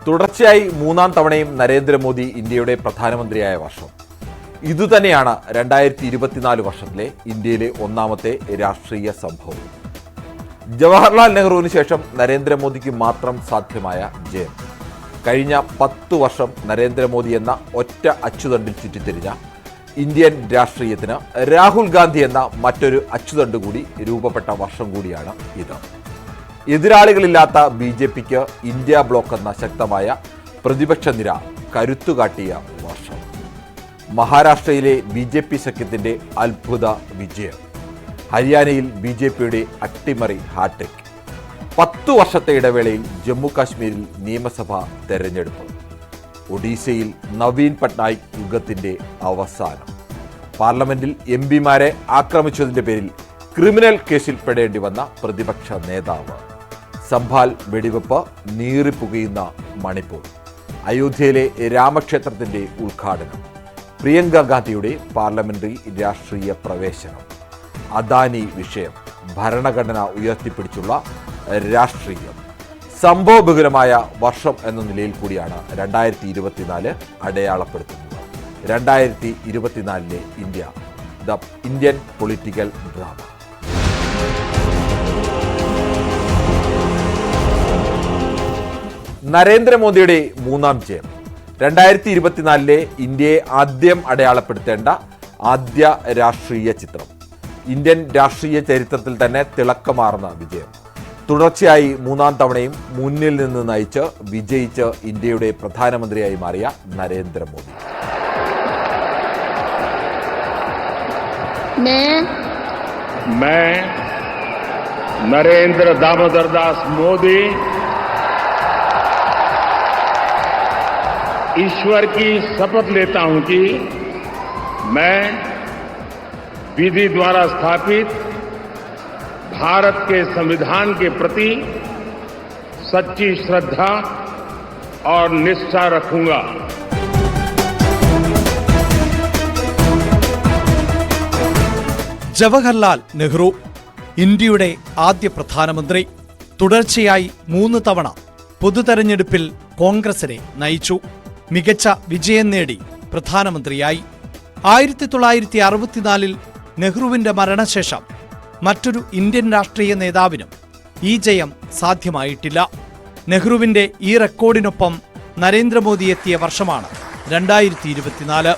തുടർച്ചയായി മൂന്നാം തവണയും നരേന്ദ്രമോദി ഇന്ത്യയുടെ പ്രധാനമന്ത്രിയായ വർഷം. ഇതുതന്നെയാണ് 2024 വർഷത്തിലെ ഇന്ത്യയിലെ ഒന്നാമത്തെ രാഷ്ട്രീയ സംഭവം. ജവഹർലാൽ നെഹ്റുവിന് ശേഷം നരേന്ദ്രമോദിക്ക് മാത്രം സാധ്യമായ ജയം. കഴിഞ്ഞ 10 വർഷം നരേന്ദ്രമോദി എന്ന ഒറ്റ അച്ചുതണ്ടിൽ ചുറ്റിത്തിരിഞ്ഞ ഇന്ത്യൻ രാഷ്ട്രീയത്തിന് രാഹുൽ ഗാന്ധി എന്ന മറ്റൊരു അച്ചുതണ്ട് കൂടി രൂപപ്പെട്ട വർഷം കൂടിയാണ് ഇത്. എതിരാളികളില്ലാത്ത BJPക്ക് ഇന്ത്യ ബ്ലോക്ക് എന്ന ശക്തമായ പ്രതിപക്ഷ നിര കരുത്തുകാട്ടിയ വർഷം. മഹാരാഷ്ട്രയിലെ BJP സഖ്യത്തിന്റെ അത്ഭുത വിജയം. ഹരിയാനയിൽ BJPയുടെ അട്ടിമറി ഹാട്രിക്. 10 വർഷത്തെ ഇടവേളയിൽ ജമ്മു കാശ്മീരിൽ നിയമസഭാ തെരഞ്ഞെടുപ്പ്. ഒഡീഷയിൽ നവീൻ പട്നായിക് യുഗത്തിന്റെ അവസാനം. പാർലമെന്റിൽ MPമാരെ ആക്രമിച്ചതിന്റെ പേരിൽ ക്രിമിനൽ കേസിൽ പെടേണ്ടി വന്ന പ്രതിപക്ഷ നേതാവ്. സംഭാൽ വെടിവെപ്പ്, നീറിപ്പുകയുന്ന മണിപ്പൂർ. അയോധ്യയിലെ രാമക്ഷേത്രത്തിന്റെ ഉദ്ഘാടനം. പ്രിയങ്ക ഗാന്ധിയുടെ പാർലമെന്ററി രാഷ്ട്രീയ പ്രവേശനം. അദാനി വിഷയം. ഭരണഘടന ഉയർത്തിപ്പിടിച്ചുള്ള രാഷ്ട്രീയം. സംഭവബഹുലമായ വർഷം എന്ന നിലയിൽ കൂടിയാണ് 2024 അടയാളപ്പെടുത്തുന്നത്. 2024 India, the Indian political drama. നരേന്ദ്രമോദിയുടെ മൂന്നാം ജയം. 2024 ഇന്ത്യയെ ആദ്യം അടയാളപ്പെടുത്തേണ്ട ആദ്യ രാഷ്ട്രീയ ചിത്രം. ഇന്ത്യൻ രാഷ്ട്രീയ ചരിത്രത്തിൽ തന്നെ തിളക്കമാർന്ന വിജയം. തുടർച്ചയായി മൂന്നാം തവണയും മുന്നിൽ നിന്ന് നയിച്ച് വിജയിച്ച് ഇന്ത്യയുടെ പ്രധാനമന്ത്രിയായി മാറിയ നരേന്ദ്രമോദി. मैं नरेंद्र दामोदर दास मोदी ईश्वर की शपथ लेता हूं कि मैं विधि द्वारा स्थापित भारत के संविधान के प्रति सच्ची श्रद्धा और निष्ठा रखूंगा. ജവഹർലാൽ നെഹ്റു ഇന്ത്യയുടെ ആദ്യ പ്രധാനമന്ത്രി. തുടർച്ചയായി 3 തവണ പൊതുതെരഞ്ഞെടുപ്പിൽ കോൺഗ്രസിനെ നയിച്ചു. മികച്ച വിജയം നേടി പ്രധാനമന്ത്രിയായി. 1964 നെഹ്റുവിന്റെ മരണശേഷം മറ്റൊരു ഇന്ത്യൻ രാഷ്ട്രീയ നേതാവിനും ഈ ജയം സാധ്യമായിട്ടില്ല. നെഹ്റുവിന്റെ ഈ റെക്കോർഡിനൊപ്പം നരേന്ദ്രമോദി എത്തിയ വർഷമാണ് 2024.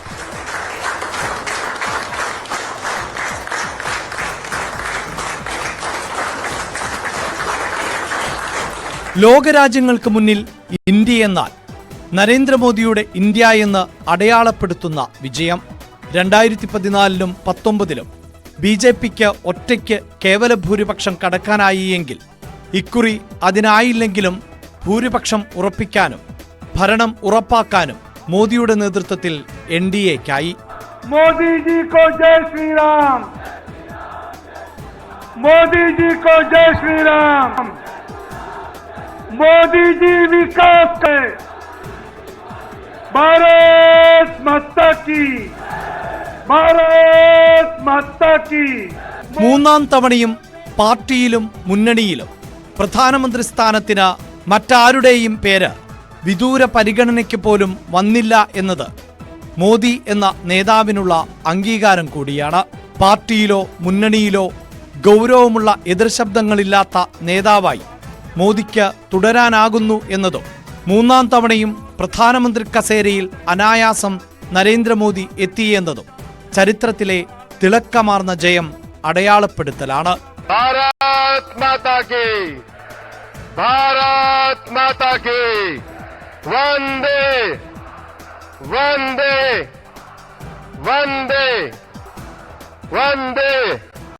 ലോകരാജ്യങ്ങൾക്ക് മുന്നിൽ ഇന്ത്യ എന്നാൽ നരേന്ദ്രമോദിയുടെ ഇന്ത്യ എന്ന് അടയാളപ്പെടുത്തുന്ന വിജയം. 2014-ലും 2019-ലും BJPക്ക് ഒറ്റയ്ക്ക് കേവല ഭൂരിപക്ഷം കടക്കാനായി എങ്കിൽ ഇക്കുറി അതിനായില്ലെങ്കിലും ഭൂരിപക്ഷം ഉറപ്പിക്കാനും ഭരണം ഉറപ്പാക്കാനും മോദിയുടെ നേതൃത്വത്തിൽ NDAയ്ക്കായി. മോദിജി കോ ജയ് ശ്രീറാം, മോദിജി കോ ജയ് ശ്രീറാം, മോദിജി വികാസ് കേ, ഭാരത് മാതാ കി, ഭാരത് മാതാ കി. മൂന്നാം തവണയും പാർട്ടിയിലും മുന്നണിയിലും പ്രധാനമന്ത്രി സ്ഥാനത്തിന് മറ്റാരുടെയും പേര് വിദൂര പരിഗണനയ്ക്ക് പോലും വന്നില്ല എന്നത് മോദി എന്ന നേതാവിനുള്ള അംഗീകാരം കൂടിയാണ്. പാർട്ടിയിലോ മുന്നണിയിലോ ഗൗരവമുള്ള എതിർശബ്ദങ്ങളില്ലാത്ത നേതാവായി മോദിക്ക് തുടരാനാകുന്നു എന്നതും മൂന്നാം തവണയും പ്രധാനമന്ത്രി കസേരയിൽ അനായാസം നരേന്ദ്രമോദി എത്തിയെന്നതും ചരിത്രത്തിലെ തിളക്കമാർന്ന ജയം അടയാളപ്പെടുത്തലാണ്. भारत माता की, भारत माता की, वंदे वंदे वंदे वंदे.